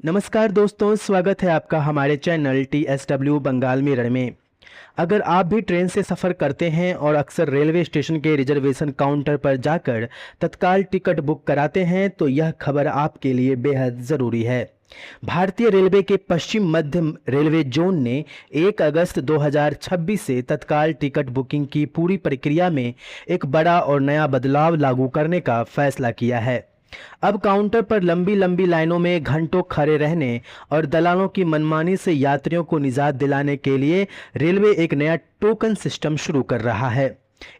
नमस्कार दोस्तों, स्वागत है आपका हमारे चैनल TSW बंगाल मिरर में। अगर आप भी ट्रेन से सफ़र करते हैं और अक्सर रेलवे स्टेशन के रिजर्वेशन काउंटर पर जाकर तत्काल टिकट बुक कराते हैं तो यह खबर आपके लिए बेहद ज़रूरी है। भारतीय रेलवे के पश्चिम मध्य रेलवे जोन ने 1 अगस्त 2026 से तत्काल टिकट बुकिंग की पूरी प्रक्रिया में एक बड़ा और नया बदलाव लागू करने का फैसला किया है। अब काउंटर पर लंबी लंबी लाइनों में घंटों खड़े रहने और दलालों की मनमानी से यात्रियों को निजात दिलाने के लिए रेलवे एक नया टोकन सिस्टम शुरू कर रहा है।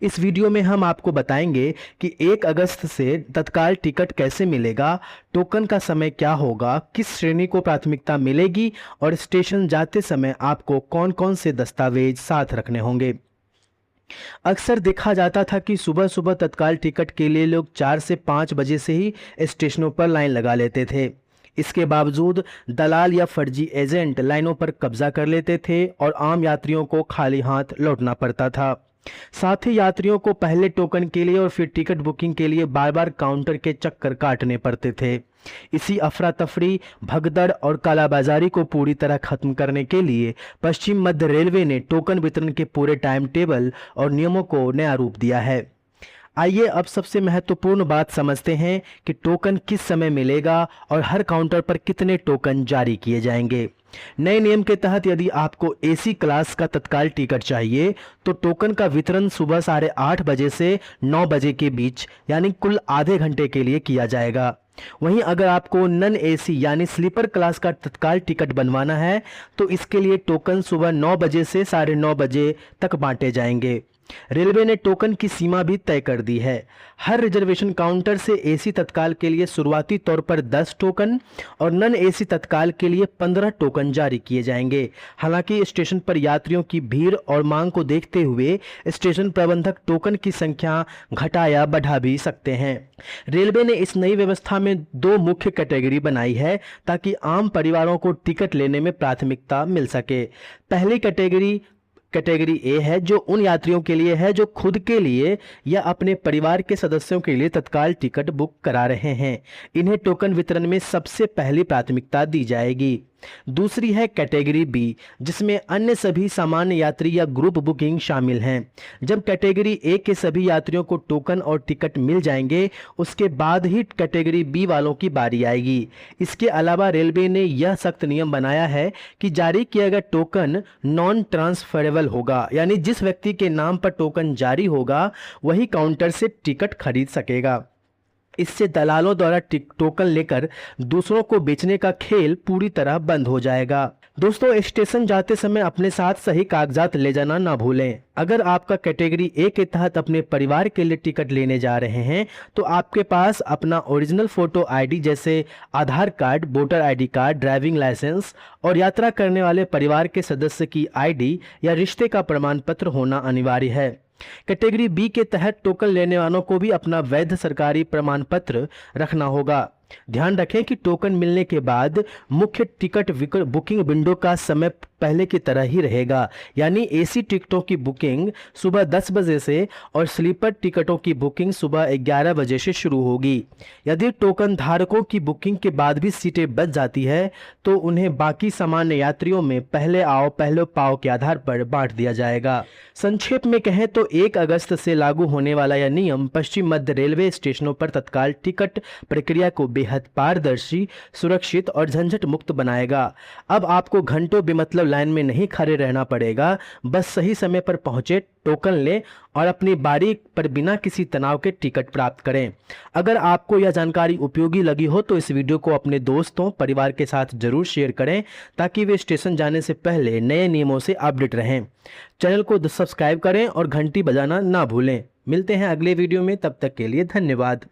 इस वीडियो में हम आपको बताएंगे कि 1 अगस्त से तत्काल टिकट कैसे मिलेगा, टोकन का समय क्या होगा, किस श्रेणी को प्राथमिकता मिलेगी और स्टेशन जाते समय आपको कौन कौन से दस्तावेज साथ रखने होंगे। अक्सर देखा जाता था कि सुबह सुबह तत्काल टिकट के लिए लोग 4 से 5 बजे से ही स्टेशनों पर लाइन लगा लेते थे। इसके बावजूद दलाल या फर्जी एजेंट लाइनों पर कब्जा कर लेते थे और आम यात्रियों को खाली हाथ लौटना पड़ता था। साथ ही यात्रियों को पहले टोकन के लिए और फिर टिकट बुकिंग के लिए बार बार काउंटर के चक्कर काटने पड़ते थे। इसी अफरा तफरी, भगदड़ और कालाबाजारी को पूरी तरह खत्म करने के लिए पश्चिम मध्य रेलवे ने टोकन वितरण के पूरे टाइम टेबल और नियमों को नया रूप दिया है। आइए अब सबसे महत्वपूर्ण बात समझते हैं कि टोकन किस समय मिलेगा और हर काउंटर पर कितने टोकन जारी किए जाएंगे। नए नियम के तहत यदि आपको एसी क्लास का तत्काल टिकट चाहिए तो टोकन का वितरण सुबह 8:30 बजे से 9 बजे के बीच यानी कुल आधे घंटे के लिए किया जाएगा। वहीं अगर आपको नन एसी यानी स्लीपर क्लास का तत्काल टिकट बनवाना है तो इसके लिए टोकन सुबह 9 बजे से 9:30 बजे तक बांटे जाएंगे। रेलवे ने टोकन की सीमा भी तय कर दी है। हर रिजर्वेशन काउंटर से एसी तत्काल के लिए शुरुआती तौर पर 10 टोकन और नन एसी तत्काल के लिए 15 टोकन जारी किए जाएंगे। हालांकि स्टेशन पर यात्रियों की भीड़ और मांग को देखते हुए स्टेशन प्रबंधक टोकन की संख्या घटा या बढ़ा भी सकते हैं। रेलवे ने इस नई व्यवस्था में 2 मुख्य कैटेगरी बनाई है ताकि आम परिवारों को टिकट लेने में प्राथमिकता मिल सके। पहली कैटेगरी ए है जो उन यात्रियों के लिए है जो खुद के लिए या अपने परिवार के सदस्यों के लिए तत्काल टिकट बुक करा रहे हैं। इन्हें टोकन वितरण में सबसे पहली प्राथमिकता दी जाएगी। दूसरी है कैटेगरी बी जिसमें अन्य सभी सामान्य यात्री या ग्रुप बुकिंग शामिल हैं। जब कैटेगरी ए के सभी यात्रियों को टोकन और टिकट मिल जाएंगे उसके बाद ही कैटेगरी बी वालों की बारी आएगी। इसके अलावा रेलवे ने यह सख्त नियम बनाया है कि जारी किया गया टोकन नॉन ट्रांसफरेबल होगा, यानी जिस व्यक्ति के नाम पर टोकन जारी होगा वही काउंटर से टिकट खरीद सकेगा। इससे दलालों द्वारा टोकन लेकर दूसरों को बेचने का खेल पूरी तरह बंद हो जाएगा। दोस्तों, स्टेशन जाते समय अपने साथ सही कागजात ले जाना ना भूलें। अगर आपका कैटेगरी ए के तहत अपने परिवार के लिए टिकट लेने जा रहे हैं तो आपके पास अपना ओरिजिनल फोटो आईडी जैसे Aadhaar card, voter ID card, driving licence और यात्रा करने वाले परिवार के सदस्य की आईडी या रिश्ते का प्रमाण पत्र होना अनिवार्य है। कैटेगरी बी के तहत टोकन लेने वालों को भी अपना वैध सरकारी प्रमाण पत्र रखना होगा। ध्यान रखें कि टोकन मिलने के बाद मुख्य टिकट बुकिंग विंडो का समय पहले की तरह ही रहेगा, यानी एसी टिकटों की बुकिंग सुबह 10 बजे से और स्लीपर टिकटों की बुकिंग सुबह 11 बजे से शुरू होगी। यदि टोकन धारकों की बुकिंग के बाद भी सीटें बच जाती है तो उन्हें बाकी सामान्य यात्रियों में पहले आओ पहले पाओ के आधार पर बांट दिया जाएगा। संक्षेप में कहें तो 1 अगस्त से लागू होने वाला यह नियम पश्चिम मध्य रेलवे स्टेशनों पर तत्काल टिकट प्रक्रिया को बेहद पारदर्शी, सुरक्षित और झंझट मुक्त बनाएगा। अब आपको घंटों बेमतलब लाइन में नहीं खड़े रहना पड़ेगा, बस सही समय पर पहुंचे, टोकन लें और अपनी बारी पर बिना किसी तनाव के टिकट प्राप्त करें। अगर आपको यह जानकारी उपयोगी लगी हो तो इस वीडियो को अपने दोस्तों, परिवार के साथ जरूर शेयर करें ताकि वे स्टेशन जाने से पहले नए नियमों से अपडेट रहें। चैनल को सब्सक्राइब करें और घंटी बजाना ना भूलें। मिलते हैं अगले वीडियो में, तब तक के लिए धन्यवाद।